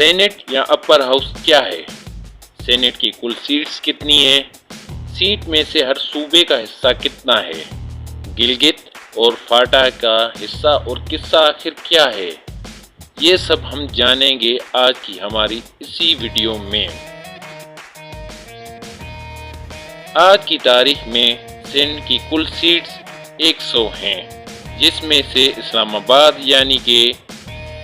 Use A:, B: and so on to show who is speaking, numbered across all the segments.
A: Saint یا upper house کیا ہے؟ سینٹ کی کل سیٹس کتنی ہیں؟ سیٹ میں سے ہر صوبے کا حصہ کتنا ہے؟ گلگت اور فاٹا کا حصہ اور قصہ آخر کیا ہے؟ یہ سب ہم جانیں گے آج کی ہماری اسی ویڈیو میں۔ آج کی تاریخ میں سندھ کی کل سیٹس 100 ہیں، جس میں سے اسلام آباد یعنی کہ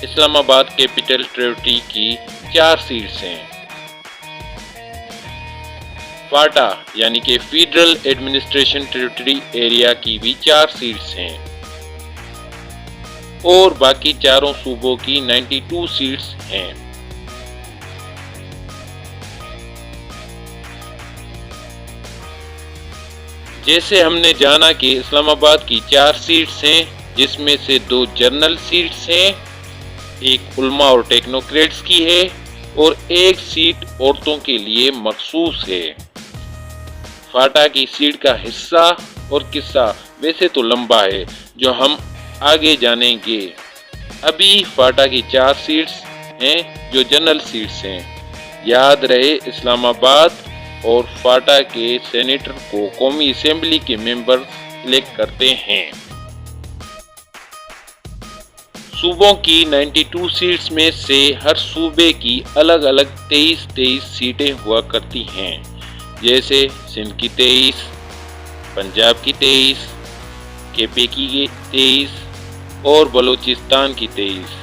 A: اسلام آباد کیپٹل ٹیریٹری کی 4 سیٹس ہیں۔ فاٹا یعنی کہ فیڈرل ایڈمنسٹریشن ٹیریٹری ایریا کی بھی 4 سیٹس ہیں اور باقی چاروں صوبوں کی 92 سیٹس ہیں۔ جیسے ہم نے جانا کہ اسلام آباد کی 4 سیٹس ہیں، جس میں سے 2 جنرل سیٹس ہیں، ایک علماء اور ٹیکنوکریٹس کی ہے اور ایک سیٹ عورتوں کے لیے مخصوص ہے۔ فاٹا کی سیٹ کا حصہ اور قصہ ویسے تو لمبا ہے، جو ہم آگے جانیں گے۔ ابھی فاٹا کی 4 سیٹس ہیں جو جنرل سیٹس ہیں۔ یاد رہے اسلام آباد اور فاٹا کے سینیٹر کو قومی اسمبلی کے ممبر الیکٹ کرتے ہیں۔ صوبوں کی 92 سیٹس میں سے ہر صوبے کی الگ الگ 23 سیٹیں ہوا کرتی ہیں، جیسے سندھ کی 23، پنجاب کی 23، کے پی کی 23 اور بلوچستان کی 23۔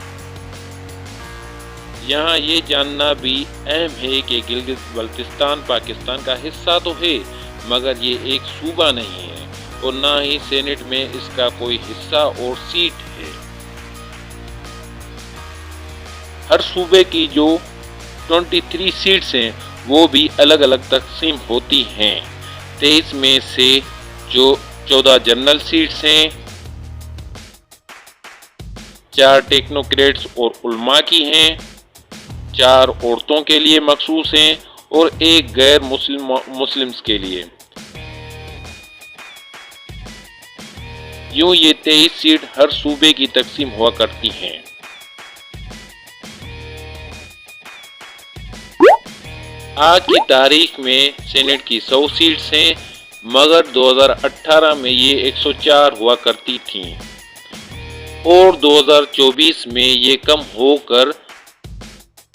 A: یہاں یہ جاننا بھی اہم ہے کہ گلگت بلتستان پاکستان کا حصہ تو ہے، مگر یہ ایک صوبہ نہیں ہے اور نہ ہی سینٹ میں اس کا کوئی حصہ اور سیٹ ہے۔ ہر صوبے کی جو 23 سیٹس ہیں وہ بھی الگ الگ تقسیم ہوتی ہیں۔ 23 میں سے جو 14 جنرل سیٹس ہیں، 4 ٹیکنوکریٹس اور علماء کی ہیں، 4 عورتوں کے لیے مخصوص ہیں اور ایک غیر مسلمز کے لیے۔ یوں یہ 23 سیٹ ہر صوبے کی تقسیم ہوا کرتی ہیں۔ آج کی تاریخ میں سینٹ کی 100 سیٹس ہیں، مگر 2018 میں یہ 104 ہوا کرتی تھیں اور 2024 میں یہ کم ہو کر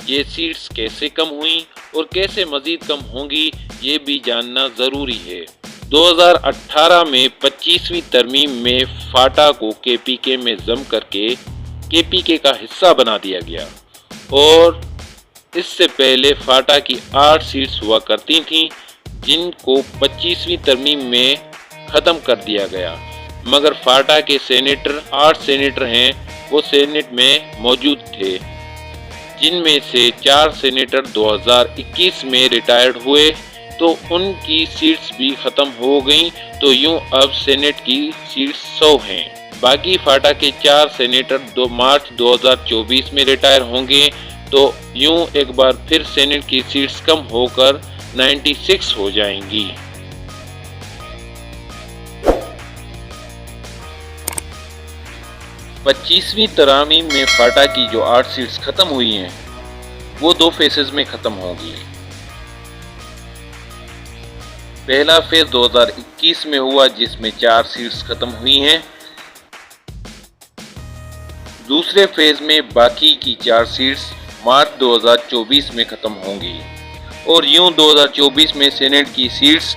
A: یہ سیٹس کیسے کم ہوئیں اور کیسے مزید کم ہوں گی یہ بھی جاننا ضروری ہے۔ 2018 میں 25ویں ترمیم میں فاٹا کو کے پی کے میں ضم کر کے کے پی کے کا حصہ بنا دیا گیا اور اس سے پہلے فاٹا کی 8 سیٹس ہوا کرتی تھیں، جن کو 25ویں ترمیم میں ختم کر دیا گیا، مگر فاٹا کے سینیٹر 8 سینیٹر ہیں وہ سینٹ میں موجود تھے، جن میں سے 4 سینیٹر 2021 میں ریٹائرڈ ہوئے تو ان کی سیٹس بھی ختم ہو گئیں، تو یوں اب سینٹ کی سیٹس 100 ہیں۔ باقی فاٹا کے 4 سینیٹر 2 مارچ 2024 میں ریٹائر ہوں گے، تو یوں ایک بار پھر سینٹ کی سیٹس کم ہو کر 96 ہو جائیں گی۔ پچیسویں ترمیم میں فاٹا کی جو 8 سیٹس ختم ہوئی ہیں وہ 2 فیزز میں ختم ہوں گی۔ پہلا فیز 2021 میں ہوا جس میں 4 سیٹس ختم ہوئی ہیں۔ دوسرے فیز میں باقی کی 4 سیٹس مارچ 2024 میں ختم ہوں گی اور یوں 2024 میں سینٹ کی سیٹس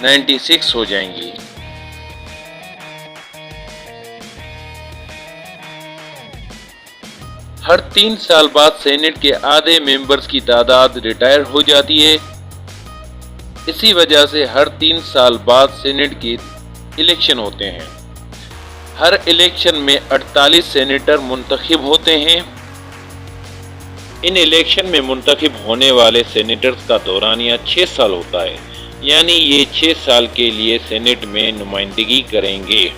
A: 96 ہو جائیں گی۔ ہر 3 سال بعد سینٹ کے آدھے ممبرز کی تعداد ریٹائر ہو جاتی ہے۔ اسی وجہ سے ہر 3 سال بعد سینٹ کی الیکشن ہوتے ہیں۔ ہر الیکشن میں 48 سینیٹر منتخب ہوتے ہیں۔ ان الیکشن میں منتخب ہونے والے سینیٹرز کا دورانیہ 6 سال ہوتا ہے، یعنی یہ 6 سال کے لیے سینٹ میں نمائندگی کریں گے۔